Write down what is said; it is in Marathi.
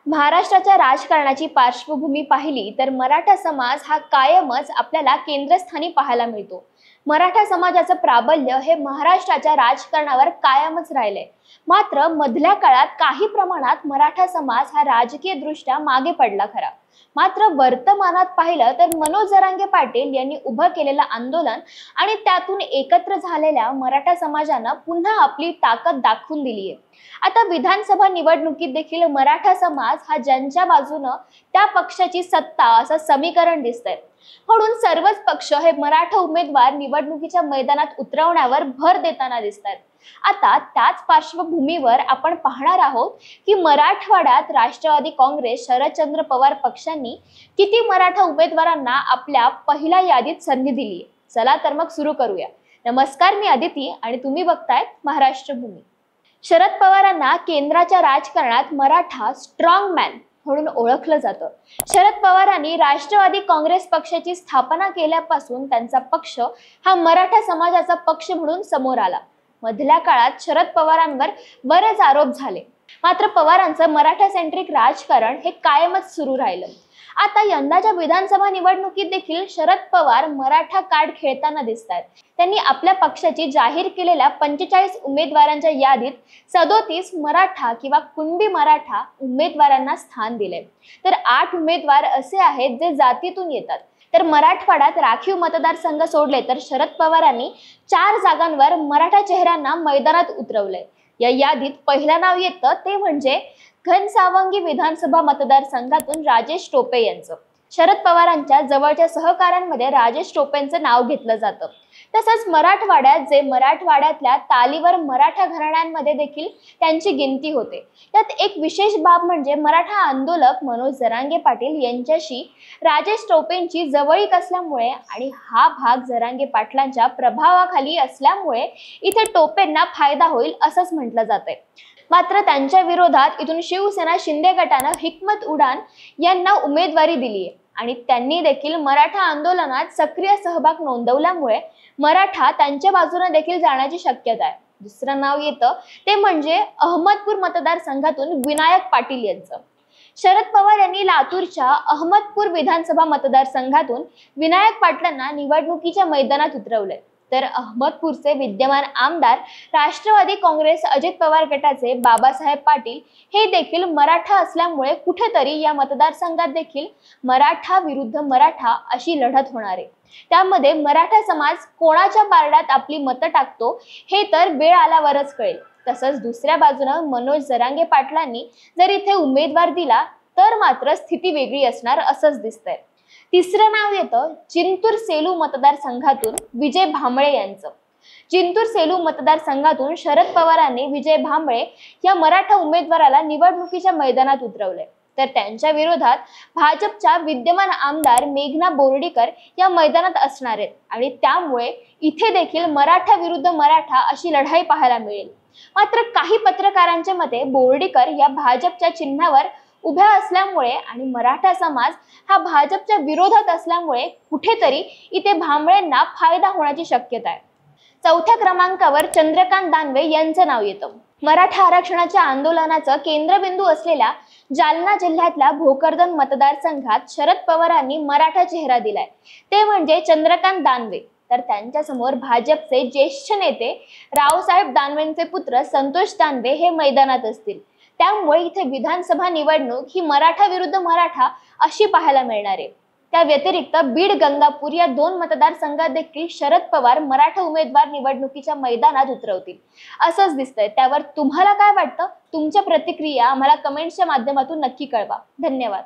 महाराष्ट्राच्या राजकारणाची पार्श्वभूमी पाहिली तर मराठा समाज हा कायमच आपल्याला केंद्रस्थानी पाहायला मिळतो। मराठा समाजाचं प्राबल्य हे महाराष्ट्राच्या राजकारणावर कायमच राहिलंय। मात्र मधल्या काळात काही प्रमाणात मराठा समाज हा राजकीय दृष्ट्या मागे पडला खरा। मात्र वर्तमानात पाहिलं तर मनोज जरांगे पाटील यांनी उभं केलेलं आंदोलन आणि त्यातून एकत्र झालेल्या मराठा समाजानं पुन्हा आपली ताकद दाखवून दिली आहे। आता विधानसभा निवडणुकीत देखील मराठा समाज हा ज्यांच्या बाजूनं त्या पक्षाची सत्ता असं समीकरण दिसतंय। म्हणून सर्वच पक्ष हे मराठा उमेदवार निवडणुकीच्या मैदानात उतरवण्यावर भर देताना दिसतात। आता त्याच पार्श्वभूमीवर आपण पाहणार आहोत की मराठवाड्यात राष्ट्रवादी काँग्रेस शरदचंद्र पवार पक्षांनी किती मराठा उमेदवारांना आपल्या पहिल्या यादीत संधी दिली। चला तर मग सुरू करूया। नमस्कार, मी अदिती आणि तुम्ही बघतायत महाराष्ट्र भूमी। शरद पवारांना केंद्राच्या राजकारणात मराठा स्ट्रॉंग मॅन म्हणून ओळखलं जातं। शरद पवारांनी राष्ट्रवादी काँग्रेस पक्षाची स्थापना केल्यापासून त्यांचा पक्ष हा मराठा समाजाचा पक्ष म्हणून समोर आला। मधल्या काळात शरद पवारांवर बरेच आरोप झाले, मात्र पवारांचं मराठा सेंट्रिक राजकारण हे कायमच सुरू राहिलं। आता यंदाच्या विधानसभा निवडणुकीत देखील शरद पवार मराठा कार्ड खेळताना दिसतात। त्यांनी आपल्या पक्षाची जाहीर केलेल्या 45 उमेदवारांच्या यादीत 37 मराठा किंवा कुणबी मराठा उमेदवारांना स्थान दिले, तर 8 उमेदवार असे आहेत जे जातीतून येतात। तर मराठवाड्यात राखीव मतदारसंघ सोडले तर शरद पवारांनी 4 जागांवर मराठा चेहऱ्यांना मैदानात उतरवले। या यादीत पहिलं नाव येतं ते म्हणजे घनसावंगी विधानसभा मतदारसंघातून राजेश टोपे यांचं। शरद पवारांच्या जवळच्या सहकाऱ्यांमध्ये राजेश टोपेंचं नाव घेतलं जातं। तसंच मराठवाड्यातल्या तालीवर मराठा घराण्यांमध्ये देखील त्यांची गिनती होते। त्यात एक विशेष बाब म्हणजे मराठा आंदोलक मनोज जरांगे पाटील यांच्याशी राजेश टोपेंची जवळीक असल्यामुळे आणि हा भाग जरांगे पाटलांच्या प्रभावाखाली असल्यामुळे इथे टोपेंना फायदा होईल असंच म्हटलं जातंय। मात्र त्यांच्या विरोधात इथून शिवसेना शिंदे गटानं हिकमत उडान यांना उमेदवारी दिली आहे आणि त्यांनी देखील मराठा आंदोलनात सक्रिय सहभाग नोंदवल्यामुळे मराठा त्यांच्या बाजूने देखील जाण्याची शक्यता आहे। दुसरं नाव येतं ते म्हणजे अहमदपूर मतदारसंघातून विनायक पाटील यांचं। शरद पवार यांनी लातूरच्या अहमदपूर विधानसभा मतदारसंघातून विनायक पाटलांना निवडणुकीच्या मैदानात उतरवले, तर अहमदपूरचे विद्यमान आमदार राष्ट्रवादी काँग्रेस अजित पवार गटाचे बाबासाहेब पाटील हे देखील मराठा असल्यामुळे कुठेतरी या मतदारसंघात देखील मराठा विरुद्ध मराठा अशी लढत होणार आहे। त्यामध्ये मराठा समाज कोणाच्या पारड्यात आपली मतं टाकतो हे तर वेळ आल्यावरच कळेल। तसंच दुसऱ्या बाजूने मनोज जरांगे पाटलांनी जर इथे उमेदवार दिला तर मात्र स्थिती वेगळी असणार असंच दिसतंय। तिसरं नाव येतं जिंतूर सेलू मतदारसंघातून विजय भांबळे यांचं। जिंतूर सेलू मतदारसंघातून शरद पवारांनी विजय भांबळे या मराठा उमेदवाराला निवडणुकीच्या मैदानात उतरवले, तर त्यांच्या विरोधात भाजपच्या विद्यमान आमदार मेघना बोर्डीकर या मैदानात असणार आहेत आणि त्यामुळे इथे देखील मराठा विरुद्ध मराठा अशी लढाई पाहायला मिळेल। मात्र काही पत्रकारांच्या मते बोर्डीकर या भाजपच्या चिन्हावर उभ्या असल्यामुळे आणि मराठा समाज हा भाजपच्या विरोधात असल्यामुळे कुठेतरी इथे भांबळेंना फायदा होण्याची शक्यता आहे। चौथ्या क्रमांकावर चंद्रकांत दानवे यांचं नाव येतं। मराठा आरक्षणाच्या आंदोलनाचं केंद्रबिंदू असलेल्या जालना जिल्ह्यातल्या भोकरदन मतदारसंघात शरद पवारांनी मराठा चेहरा दिलाय, ते म्हणजे चंद्रकांत दानवे। तर त्यांच्या समोर भाजपचे ज्येष्ठ नेते रावसाहेब दानवेंचे पुत्र संतोष दानवे हे मैदानात असतील। त्यामुळे इथे विधानसभा निवडणूक ही मराठा विरुद्ध मराठा अशी पाहायला मिळणार आहे। त्या व्यतिरिक्त बीड गंगापूर या 2 मतदारसंघात देखील शरद पवार मराठा उमेदवार निवडणुकीच्या मैदानात उतरवतील असंच दिसतंय। त्यावर तुम्हाला काय वाटतं? तुमच्या प्रतिक्रिया आम्हाला कमेंट्सच्या माध्यमातून नक्की कळवा। धन्यवाद।